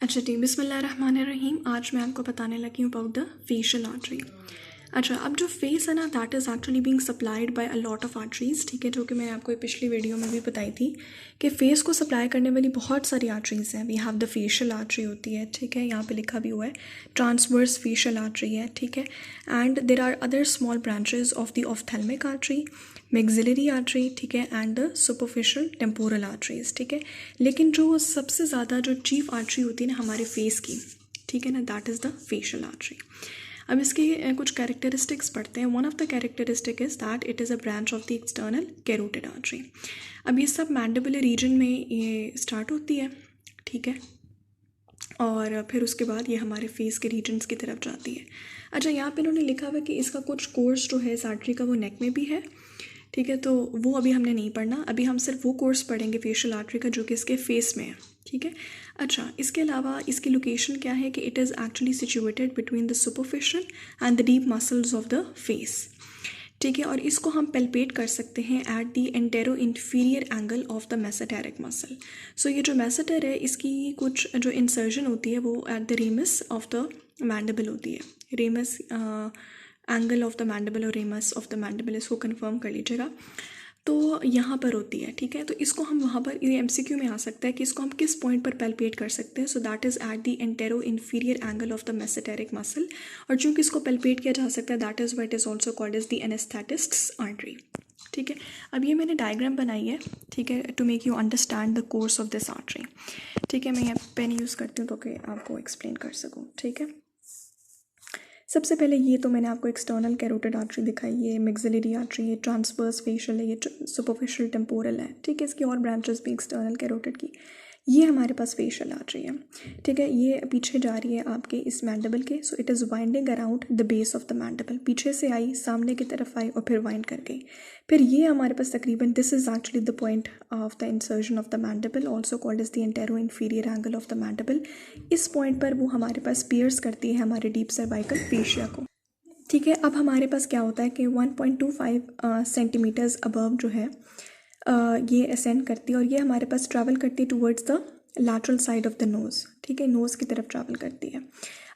अच्छा जी, बिस्मिल्लाहिर्रहमानिर्रहीम। आज मैं आपको बताने लगी हूँ अबाउट द फेशियल आर्टरी। अच्छा, अब जो फेस है ना, that is actually being supplied by a lot of arteries, ठीक है, जो कि मैंने आपको ये पिछली वीडियो में भी बताई थी कि फेस को सप्लाई करने वाली बहुत सारी आर्टरीज़ हैं। We have the facial artery होती है, ठीक है, यहाँ पे लिखा भी हुआ है, ट्रांसवर्स फेशियल आर्टरी है, ठीक है, and there are other small branches of the ophthalmic artery, maxillary artery, ठीक है, and the superficial temporal arteries, ठीक है। लेकिन जो सबसे ज़्यादा जो चीफ आर्टरी होती है ना हमारे फेस की, ठीक है ना, that is the facial artery. अब इसके कुछ कैरेक्टरिस्टिक्स पढ़ते हैं। One of the characteristic is that it is a branch of the external carotid artery. अब ये सब मैंडिबुलर रीजन में ये स्टार्ट होती है, ठीक है, और फिर उसके बाद ये हमारे फेस के रीजन्स की तरफ जाती है। अच्छा, यहाँ पे इन्होंने लिखा हुआ है कि इसका कुछ कोर्स जो है इस आर्टरी का वो नेक में भी है, ठीक है, तो वो अभी हमने नहीं पढ़ना। अभी हम सिर्फ वो कोर्स पढ़ेंगे फेशियल आर्टरी का जो कि इसके फेस में है, ठीक है। अच्छा, इसके अलावा इसकी लोकेशन क्या है कि it is actually situated between the superficial and the deep muscles of the face, ठीक है, और इसको हम पेल्पेट कर सकते हैं at the antero inferior angle of the masseteric muscle. So ये जो मेसेटर है इसकी कुछ जो इंसर्जन होती है वो at the ramus of the mandible होती है। Ramus angle of the mandible और रेमस ऑफ द मैंडिबल, इसको कंफर्म कर लीजिएगा, तो यहाँ पर होती है, ठीक है। तो इसको हम वहाँ पर, ये एमसीक्यू में आ सकता है कि इसको हम किस पॉइंट पर पेल्पेट कर सकते हैं। So that is at the antero inferior angle of the masseteric muscle, और चूँकि इसको पेल्पेट किया जा सकता है that is what is also called as the anaesthetist's artery, ठीक है। अब ये मैंने डायग्राम बनाई है, ठीक है, to make you understand the course of this artery, ठीक है। मैं यहाँ पेन यूज़ करती हूँ तो कि आपको एक्सप्लेन कर सकूँ, ठीक है। सबसे पहले ये तो मैंने आपको एक्सटर्नल कैरोटिड आर्टरी दिखाई, ये मैक्सिलरी आर्टरी है, ट्रांसवर्स फेशियल है, ये सुपरफिशियल टेम्पोरल है, ठीक है। इसकी और ब्रांचेस भी एक्सटर्नल कैरोटिड की। ये हमारे पास फेशियल आर्टरी है, ठीक है। ये पीछे जा रही है आपके इस मैंडिबल के, so it is winding around the base of the mandible. पीछे से आई, सामने की तरफ आई और फिर वाइंड कर गई। फिर ये हमारे पास तकरीबन, this is actually the point of the insertion of the mandible, also called is the antero inferior angle of the mandible. इस पॉइंट पर वो हमारे पास पियर्स करती है हमारे डीप सर्वाइकल फेशिया को, ठीक है। अब हमारे पास क्या होता है कि 1.25 सेंटीमीटर्स अबव जो है ये असेंड करती है और ये हमारे पास ट्रैवल करती है towards the lateral side of the nose, ठीक है, नोज़ की तरफ ट्रैवल करती है।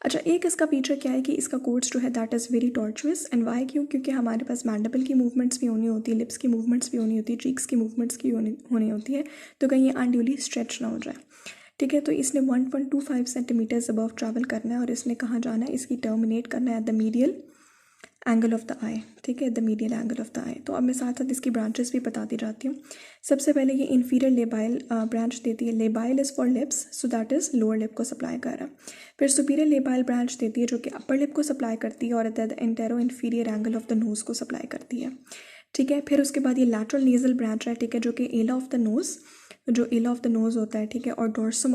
अच्छा, एक इसका फीचर क्या है कि इसका कोर्स जो है that is very tortuous, and why, क्योंकि हमारे पास मैंडिबल की मूवमेंट्स भी होनी होती है, लिप्स की मूवमेंट्स भी होनी होती है, चीक्स की मूवमेंट्स की होनी होती है, तो कहीं ये अनड्यूली स्ट्रेच ना हो जाए, ठीक है। तो इसने 1.25 सेंटीमीटर्स अबव ट्रैवल करना है और इसने कहाँ जाना है, इसकी टर्मिनेट करना है at the medial angle of the eye, ठीक है, the medial angle of the eye. तो अब मैं साथ साथ इसकी ब्रांचेस भी बताती जाती हूँ। सबसे पहले ये इन्फीरियर लेबाइल ब्रांच देती है। Labile is for lips, so that is lower lip को सप्लाई कर रहा है। फिर सुपीरियर लेबाइल ब्रांच देती है जो कि अपर लिप को सप्लाई करती है और at the antero inferior angle of the nose को सप्लाई करती है, ठीक है। फिर उसके बाद ये लैटरल नेजल ब्रांच है, ठीक है, जो कि एला ऑफ द नोज़, जो एला ऑफ द नोज़ होता है, ठीक है, और डोर्सम